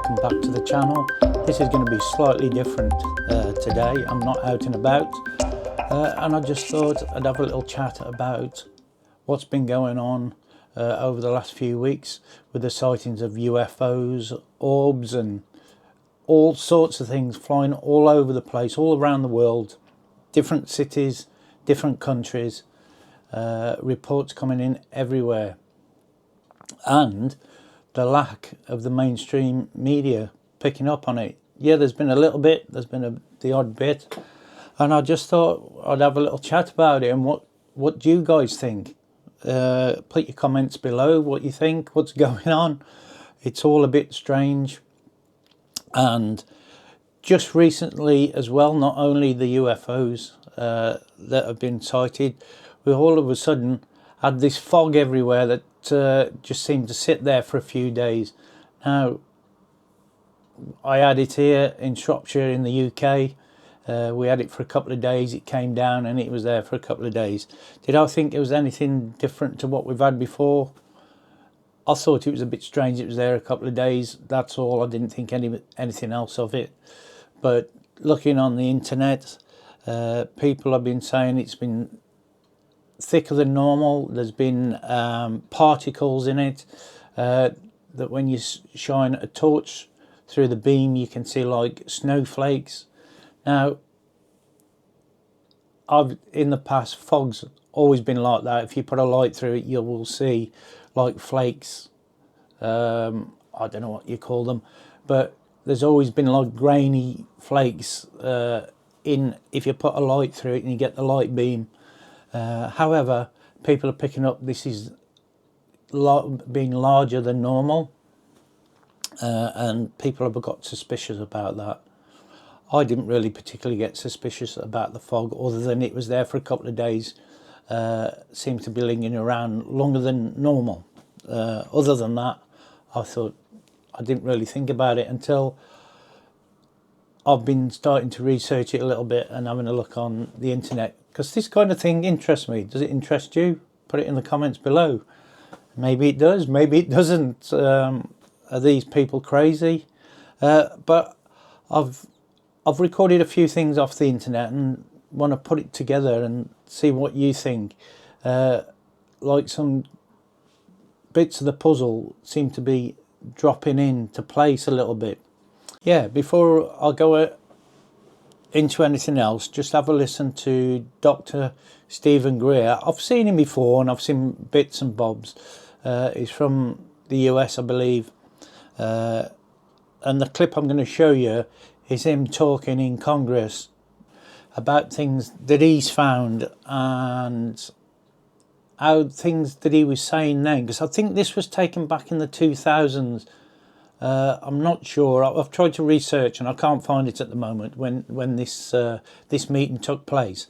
welcome back to the channel. This is going to be slightly different today. I'm not out and about, and I just thought I'd have a little chat about what's been going on over the last few weeks with the sightings of UFOs, orbs and all sorts of things flying all over the place, all around the world, different cities, different countries, reports coming in everywhere, and the lack of the mainstream media picking up on it. Yeah, there's been a little bit, the odd bit, and I just thought I'd have a little chat about it. And what do you guys think? Put your comments below, what you think, what's going on. It's all a bit strange. And just recently as well, not only the UFOs that have been sighted, we all of a sudden had this fog everywhere that just seemed to sit there for a few days. Now, I had it here in Shropshire in the UK. We had it for a couple of days. It came down and it was there for a couple of days. Did I think it was anything different to what we've had before? I thought it was a bit strange. It was there a couple of days. That's all. I didn't think anything else of it. But looking on the internet, people have been saying it's been thicker than normal. There's been particles in it that when you shine a torch through the beam, you can see like snowflakes. Now, in the past, fog's always been like that. If you put a light through it, you will see like flakes. I don't know what you call them, but there's always been like grainy flakes if you put a light through it and you get the light beam. However, people are picking up this is being larger than normal, and people have got suspicious about that. I didn't really particularly get suspicious about the fog, other than it was there for a couple of days. Seemed to be lingering around longer than normal. Other than that, I thought I didn't really think about it until I've been starting to research it a little bit and having a look on the internet, because this kind of thing interests me. Does it interest you? Put it in the comments below. Maybe it does, maybe it doesn't. Are these people crazy? But I've recorded a few things off the internet and want to put it together and see what you think. Like some bits of the puzzle seem to be dropping into place a little bit. Yeah, before I go into anything else, just have a listen to Dr. Stephen Greer. I've seen him before and I've seen bits and bobs. He's from the US, I believe. And the clip I'm going to show you is him talking in Congress about things that he's found and how things that he was saying then, because I think this was taken back in the 2000s. I'm not sure. I've tried to research and I can't find it at the moment when this meeting took place.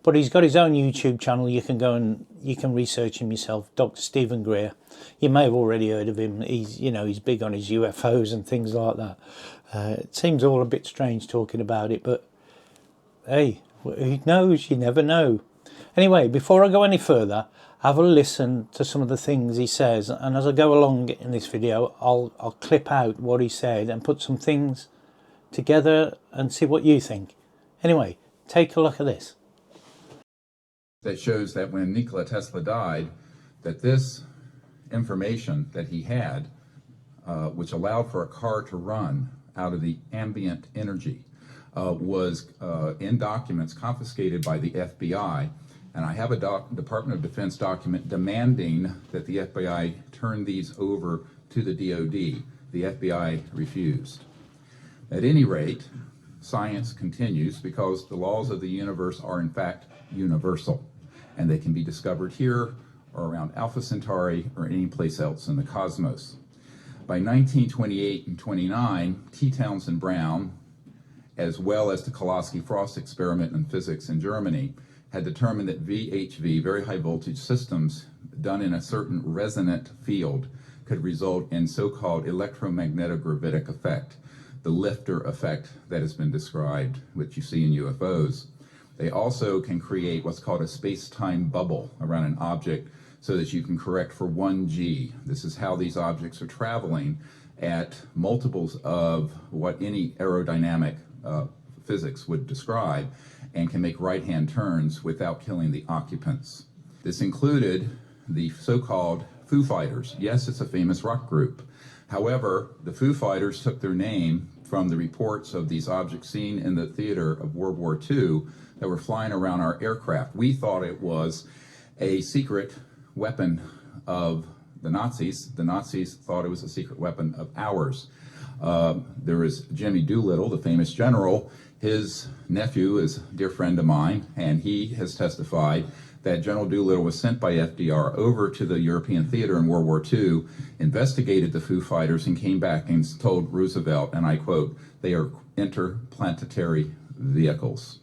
But he's got his own YouTube channel. You can go and you can research him yourself, Dr. Stephen Greer. You may have already heard of him. He's big on his UFOs and things like that. It seems all a bit strange talking about it, but hey, who knows? You never know. Anyway, before I go any further, have a listen to some of the things he says, and as I go along in this video, I'll clip out what he said and put some things together and see what you think. Anyway, take a look at this. That shows that when Nikola Tesla died, that this information that he had, which allowed for a car to run out of the ambient energy, was in documents confiscated by the FBI. And I have a Department of Defense document demanding that the FBI turn these over to the DoD. The FBI refused. At any rate, science continues because the laws of the universe are in fact universal, and they can be discovered here or around Alpha Centauri or any place else in the cosmos. By 1928 and 29, T. Townsend Brown, as well as the Kolosky-Frost experiment in physics in Germany, had determined that VHV, very high voltage systems done in a certain resonant field, could result in so-called electromagnetic effect, the lifter effect that has been described, which you see in UFOs. They also can create what's called a space-time bubble around an object so that you can correct for 1G. This is how these objects are traveling at multiples of what any aerodynamic physics would describe, and can make right-hand turns without killing the occupants. This included the so-called Foo Fighters. Yes, it's a famous rock group. However, the Foo Fighters took their name from the reports of these objects seen in the theater of World War II that were flying around our aircraft. We thought it was a secret weapon of the Nazis. The Nazis thought it was a secret weapon of ours. There was Jimmy Doolittle, the famous general. His nephew is a dear friend of mine, and he has testified that General Doolittle was sent by FDR over to the European theater in World War II, investigated the Foo Fighters, and came back and told Roosevelt, and I quote, "They are interplanetary vehicles."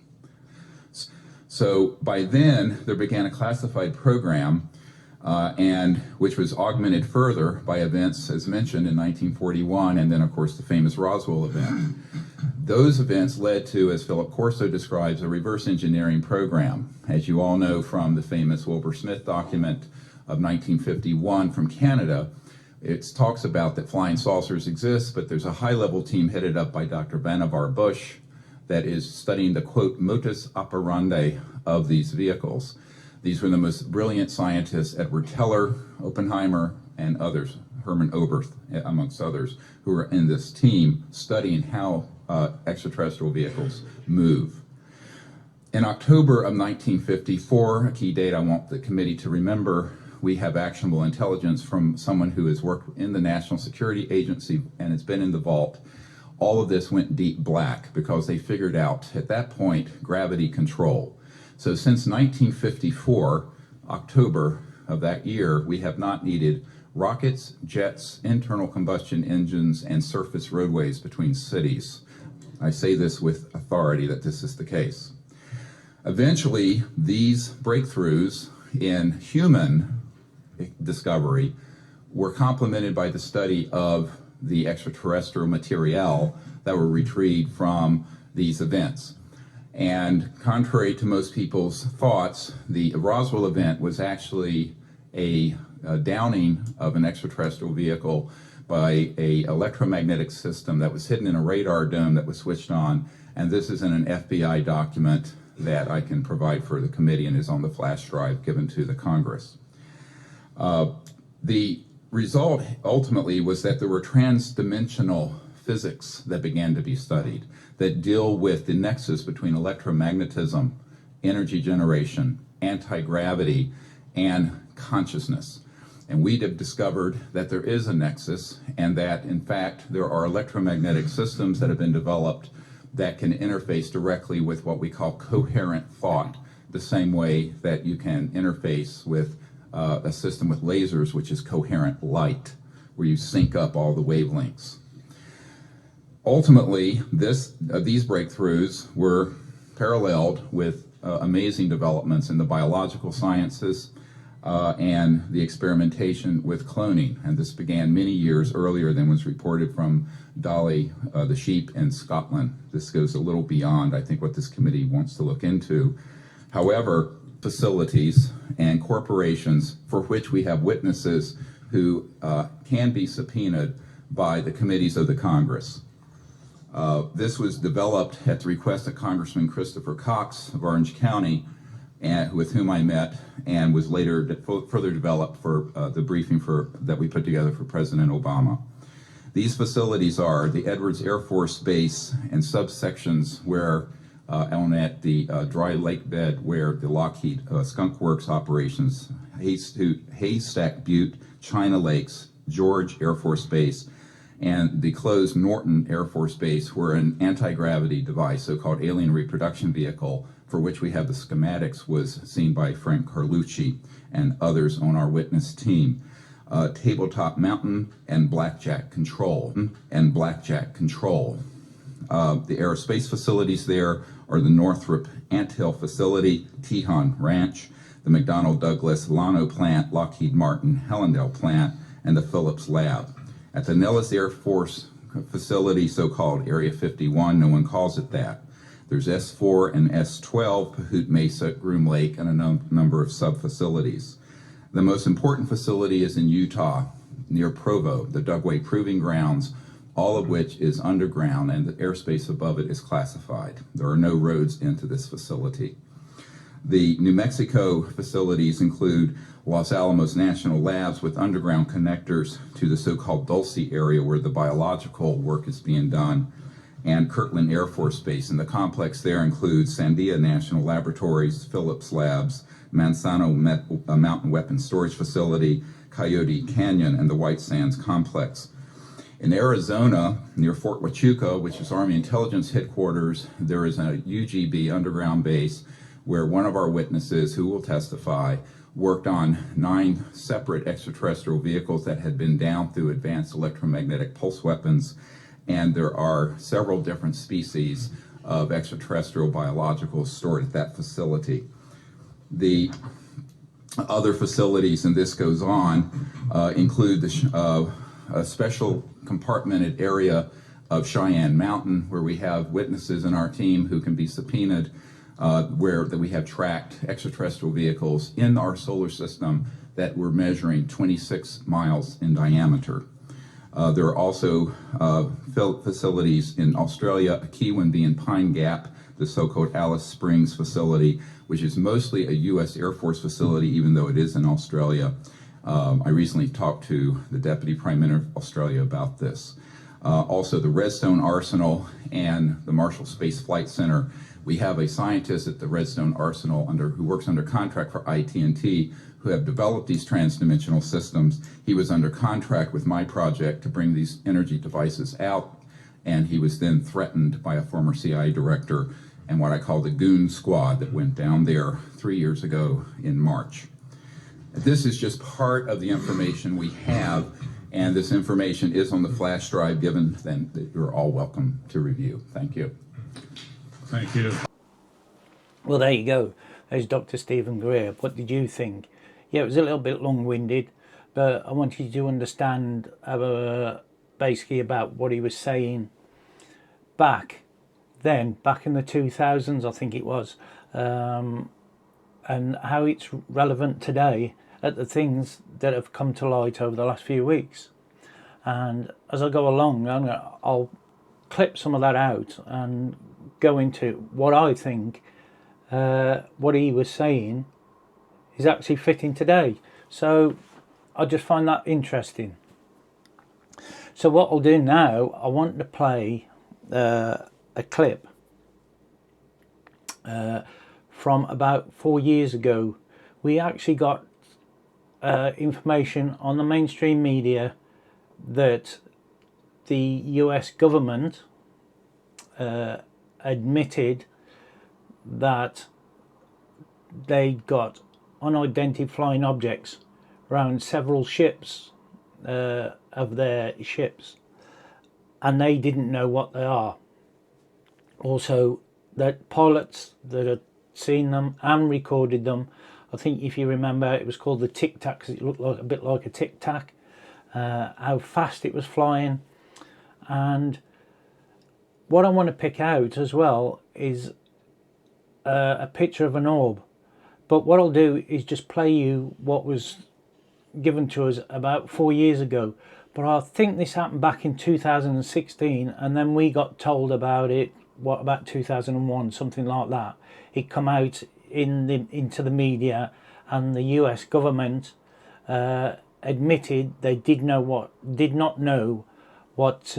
So by then, there began a classified program, and which was augmented further by events, as mentioned, in 1941, and then, of course, the famous Roswell event. Those events led to, as Philip Corso describes, a reverse engineering program. As you all know from the famous Wilbur Smith document of 1951 from Canada, it talks about that flying saucers exist, but there's a high-level team headed up by Dr. Vannevar Bush that is studying the, quote, modus operandi of these vehicles. These were the most brilliant scientists, Edward Teller, Oppenheimer, and others, Hermann Oberth, amongst others, who were in this team studying how extraterrestrial vehicles move. In October of 1954, a key date I want the committee to remember, we have actionable intelligence from someone who has worked in the National Security Agency and has been in the vault. All of this went deep black because they figured out, at that point, gravity control. So since 1954, October of that year, we have not needed rockets, jets, internal combustion engines, and surface roadways between cities. I say this with authority that this is the case. Eventually, these breakthroughs in human discovery were complemented by the study of the extraterrestrial material that were retrieved from these events. And contrary to most people's thoughts, the Roswell event was actually a downing of an extraterrestrial vehicle by an electromagnetic system that was hidden in a radar dome that was switched on. And this is in an FBI document that I can provide for the committee and is on the flash drive given to the Congress. The result ultimately was that there were trans-dimensional physics that began to be studied that deal with the nexus between electromagnetism, energy generation, anti-gravity, and consciousness. And we have discovered that there is a nexus and that, in fact, there are electromagnetic systems that have been developed that can interface directly with what we call coherent thought, the same way that you can interface with a system with lasers, which is coherent light, where you sync up all the wavelengths. Ultimately, these breakthroughs were paralleled with amazing developments in the biological sciences and the experimentation with cloning. And this began many years earlier than was reported from Dolly the sheep in Scotland. This goes a little beyond, I think, what this committee wants to look into. However, facilities and corporations for which we have witnesses who can be subpoenaed by the committees of the Congress. This was developed at the request of Congressman Christopher Cox of Orange County, and with whom I met, and was later further developed for the briefing that we put together for President Obama. These facilities are the Edwards Air Force Base and subsections where at the dry lake bed where the Lockheed Skunk Works operations, Haystack Butte, China Lakes, George Air Force Base, and the closed Norton Air Force Base were an anti-gravity device, so-called alien reproduction vehicle, for which we have the schematics was seen by Frank Carlucci and others on our witness team. Tabletop Mountain and Blackjack Control. The aerospace facilities there are the Northrop Anthill Facility, Tejon Ranch, the McDonnell Douglas Llano Plant, Lockheed Martin Hellendale Plant, and the Phillips Lab. At the Nellis Air Force Facility, so-called Area 51, no one calls it that. There's S4 and S12, Pahut Mesa, Groom Lake, and a number of sub-facilities. The most important facility is in Utah, near Provo, the Dugway Proving Grounds, all of which is underground and the airspace above it is classified. There are no roads into this facility. The New Mexico facilities include Los Alamos National Labs with underground connectors to the so-called Dulce area where the biological work is being done, and Kirtland Air Force Base. And the complex there includes Sandia National Laboratories, Phillips Labs, Manzano Mountain Weapons Storage Facility, Coyote Canyon, and the White Sands Complex. In Arizona, near Fort Huachuca, which is Army Intelligence Headquarters, there is a UGB underground base where one of our witnesses, who will testify, worked on 9 separate extraterrestrial vehicles that had been down through advanced electromagnetic pulse weapons, and there are several different species of extraterrestrial biologicals stored at that facility. The other facilities, and this goes on, include a special compartmented area of Cheyenne Mountain, where we have witnesses in our team who can be subpoenaed, where we have tracked extraterrestrial vehicles in our solar system that were measuring 26 miles in diameter. There are also facilities in Australia, a key one being Pine Gap, the so-called Alice Springs facility, which is mostly a U.S. Air Force facility, even though it is in Australia. I recently talked to the Deputy Prime Minister of Australia about this. Also, the Redstone Arsenal and the Marshall Space Flight Center. We have a scientist at the Redstone Arsenal who works under contract for IT&T, who have developed these transdimensional systems. He was under contract with my project to bring these energy devices out, and he was then threatened by a former CIA director and what I call the goon squad that went down there 3 years ago in March. This is just part of the information we have, and this information is on the flash drive given, then that you're all welcome to review. Thank you. Thank you. Well, there you go. There's Dr. Stephen Greer. What did you think? Yeah, it was a little bit long-winded, but I wanted you to understand basically about what he was saying back in the 2000s, I think it was, and how it's relevant today at the things that have come to light over the last few weeks. And as I go along, I'll clip some of that out and go into what I think what he was saying is actually fitting today. So I just find that interesting. So what I'll do now, I want to play a clip from about 4 years ago. We actually got information on the mainstream media that the US government admitted that they got unidentified flying objects around several ships of their ships, and they didn't know what they are. Also, that pilots that had seen them and recorded them, I think if you remember, it was called the Tic Tac because it looked like a bit like a Tic Tac, how fast it was flying. And what I want to pick out as well is a picture of an orb. But what I'll do is just play you what was given to us about 4 years ago. But I think this happened back in 2016, and then we got told about it, what, about 2001, something like that. It come out into the media, and the US government admitted they did not know what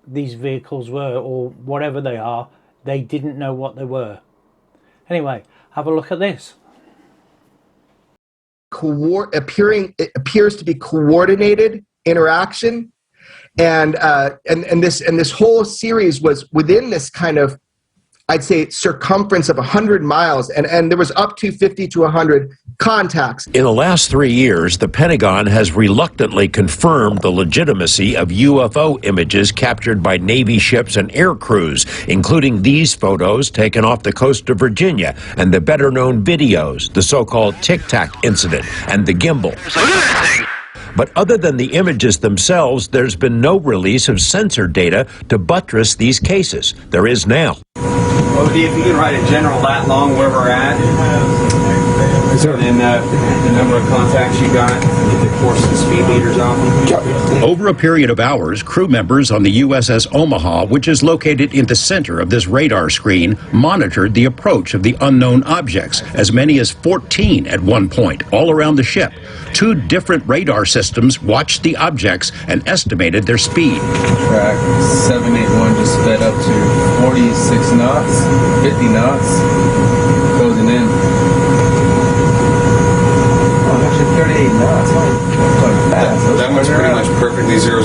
these vehicles were, or whatever they are. They didn't know what they were. Anyway, have a look at this. It appears to be coordinated interaction, and this whole series was within this kind of, I'd say, circumference of 100 miles, and there was up to 50 to 100 contacts. In the last 3 years, the Pentagon has reluctantly confirmed the legitimacy of UFO images captured by Navy ships and air crews, including these photos taken off the coast of Virginia and the better-known videos, the so-called Tic Tac incident and the gimbal. But other than the images themselves, there's been no release of sensor data to buttress these cases. There is now. Well, if you can write a general lat long where we're at. And then the number of contacts you got, of course, the speed meters off them. Over a period of hours, crew members on the USS Omaha, which is located in the center of this radar screen, monitored the approach of the unknown objects, as many as 14 at one point, all around the ship. 2 different radar systems watched the objects and estimated their speed. Track 781 just sped up to 46 knots, 50 knots, closing in. Oh, actually 38 knots. Quite fast. That one's pretty much perfectly 000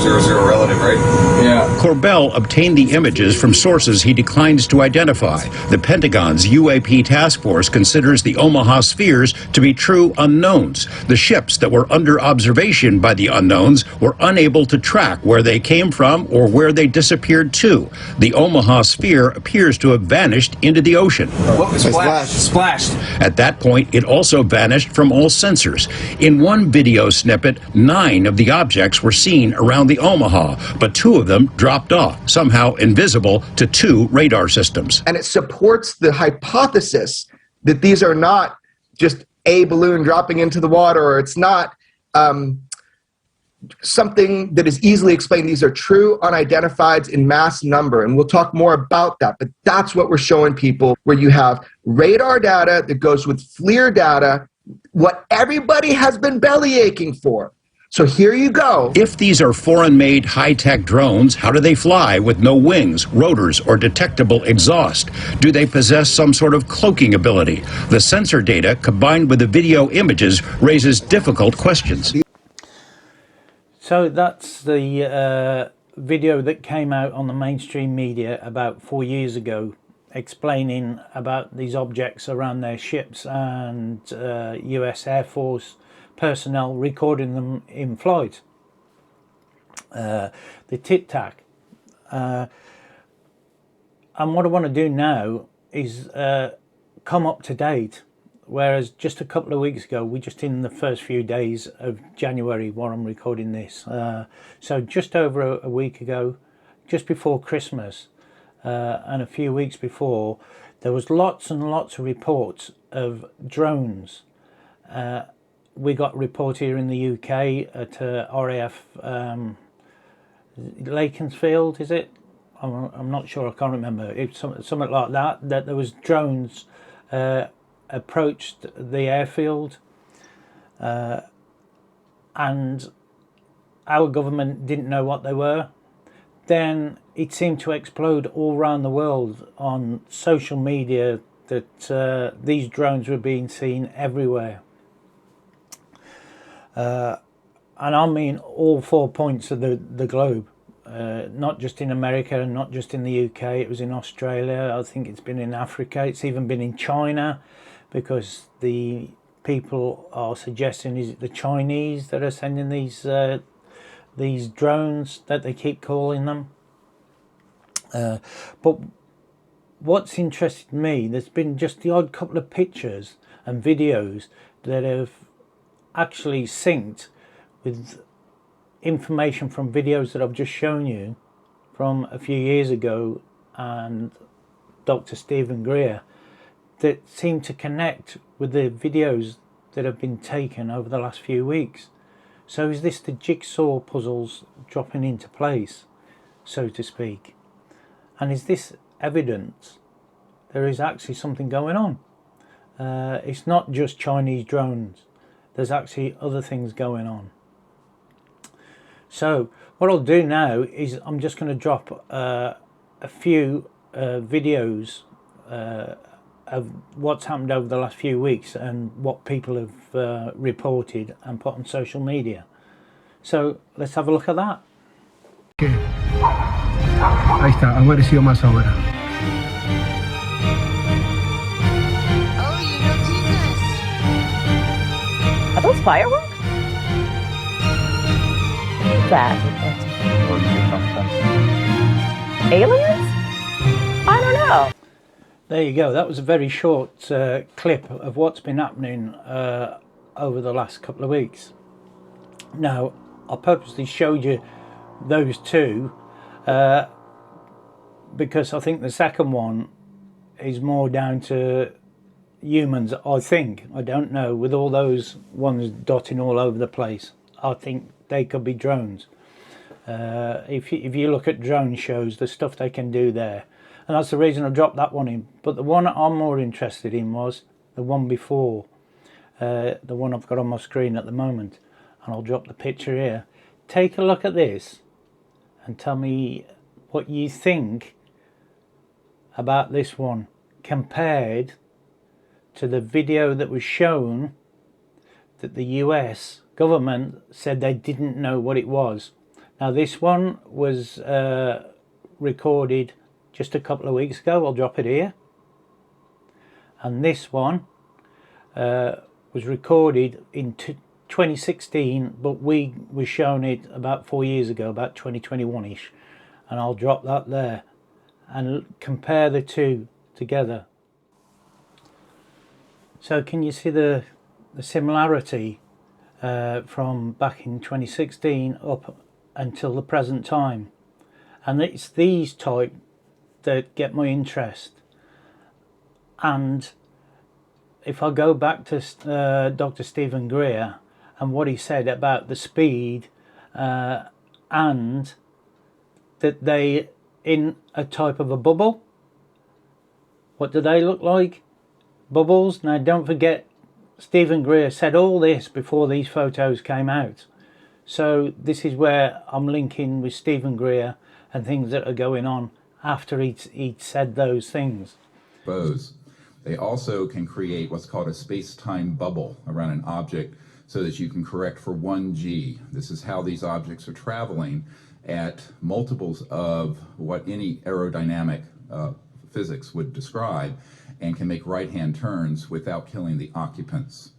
relative, right? Yeah. Corbell obtained the images from sources he declines to identify. The Pentagon's UAP task force considers the Omaha spheres to be true unknowns. The ships that were under observation by the unknowns were unable to track where they came from or where they disappeared to. The Omaha sphere appears to have vanished into the ocean. What was splashed? At that point, it also vanished from all sensors. In one video snippet, 9 of the objects were seen around the Omaha, but 2 of them dropped off, somehow invisible to 2 radar systems. And it supports the hypothesis that these are not just a balloon dropping into the water, or it's not something that is easily explained. These are true unidentifieds in mass number, and we'll talk more about that, but that's what we're showing people, where you have radar data that goes with FLIR data, what everybody has been belly aching for. So here you go. If these are foreign-made high-tech drones, how do they fly with no wings, rotors, or detectable exhaust? Do they possess some sort of cloaking ability? The sensor data, combined with the video images, raises difficult questions. So that's the video that came out on the mainstream media about 4 years ago, explaining about these objects around their ships and US Air Force personnel recording them in flight. The tic-tac. And what I want to do now is come up to date, whereas just a couple of weeks ago, we're just in the first few days of January while I'm recording this. So just over a week ago, just before Christmas, and a few weeks before, there was lots and lots of reports of drones. We got a report here in the UK at RAF Lakenfield, is it? I'm not sure, I can't remember. It's something like that, that there was drones approached the airfield, and our government didn't know what they were. Then it seemed to explode all around the world on social media that these drones were being seen everywhere. And I mean all 4 points of the globe, not just in America and not just in the UK. It was in Australia, I think it's been in Africa, it's even been in China, because the people are suggesting is it the Chinese that are sending these drones that they keep calling them. But what's interested me, there's been just the odd couple of pictures and videos that have actually synced with information from videos that I've just shown you from a few years ago and Dr. Stephen Greer, that seem to connect with the videos that have been taken over the last few weeks. So is this the jigsaw puzzles dropping into place, so to speak? And is this evidence there is actually something going on? It's not just Chinese drones. There's actually other things going on. So what I'll do now is I'm just going to drop a few videos of what's happened over the last few weeks and what people have reported and put on social media. So let's have a look at that. Ahí está, han aparecido más ahora. Oh, you don't do this. Are those fireworks? What's that? Aliens? I don't know. There you go. That was a very short clip of what's been happening over the last couple of weeks. Now, I purposely showed you those two because I think the second one is more down to humans, I think. I don't know, with all those ones dotting all over the place. I think they could be drones. If you look at drone shows, the stuff they can do there, and that's the reason I dropped that one in. But the one I'm more interested in was the one before, the one I've got on my screen at the moment, and I'll drop the picture here. Take a look at this and tell me what you think about this one compared to the video that was shown that the US government said they didn't know what it was. Now this one was recorded just a couple of weeks ago. I'll drop it here. And this one was recorded in 2016, but we were shown it about 4 years ago, about 2021-ish. And I'll drop that there and compare the two together. So can you see the similarity from back in 2016 up until the present time? And it's these type that get my interest. And if I go back to Dr. Stephen Greer and what he said about the speed and that they in a type of a bubble, what do they look like? Bubbles. Now don't forget, Stephen Greer said all this before these photos came out. So this is where I'm linking with Stephen Greer and things that are going on after he'd said those things. They also can create what's called a space-time bubble around an object so that you can correct for 1G. This is how these objects are traveling at multiples of what any aerodynamic physics would describe, and can make right-hand turns without killing the occupants.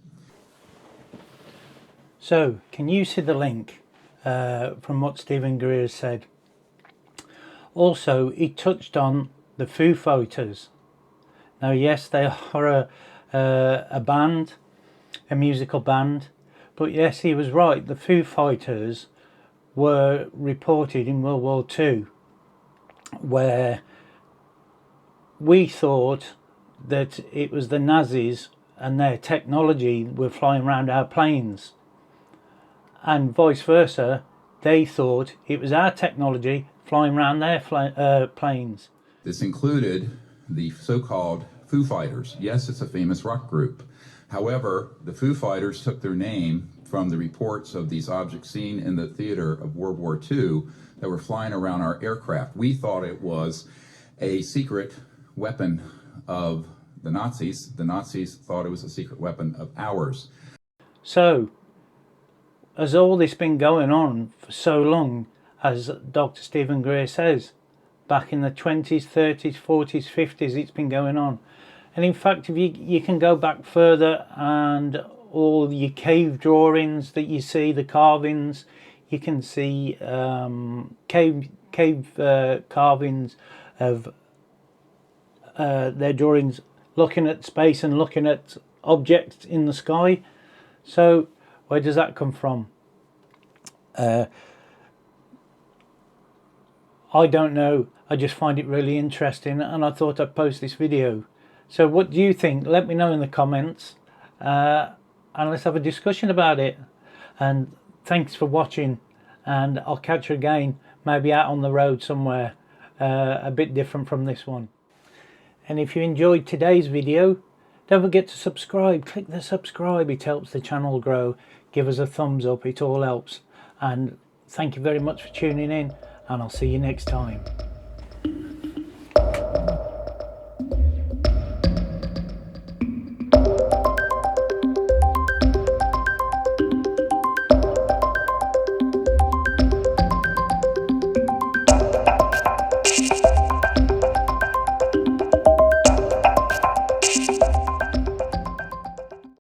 So, can you see the link from what Stephen Greer said? Also, he touched on the Foo Fighters. Now, yes, they are a band, a musical band, but yes, he was right. The Foo Fighters were reported in World War II, where we thought that it was the Nazis and their technology were flying around our planes, and vice versa. They thought it was our technology flying around their planes. This included the so-called Foo Fighters. Yes, it's a famous rock group. However, the Foo Fighters took their name from the reports of these objects seen in the theater of World War II that were flying around our aircraft. We thought it was a secret weapon of the Nazis. The Nazis thought it was a secret weapon of ours. So, has all this been going on for so long, as Dr. Stephen Greer says? Back in the 20s, 30s, 40s, 50s, it's been going on. And in fact, if you can go back further, and all your cave drawings that you see, the carvings, you can see cave carvings of their drawings looking at space and looking at objects in the sky. So where does that come from? I don't know. I just find it really interesting, and I thought I'd post this video. So what do you think? Let me know in the comments, and let's have a discussion about it. And thanks for watching, and I'll catch you again, maybe out on the road somewhere, a bit different from this one. And if you enjoyed today's video, don't forget to subscribe. Click the subscribe, it helps the channel grow. Give us a thumbs up, it all helps. And thank you very much for tuning in, and I'll see you next time.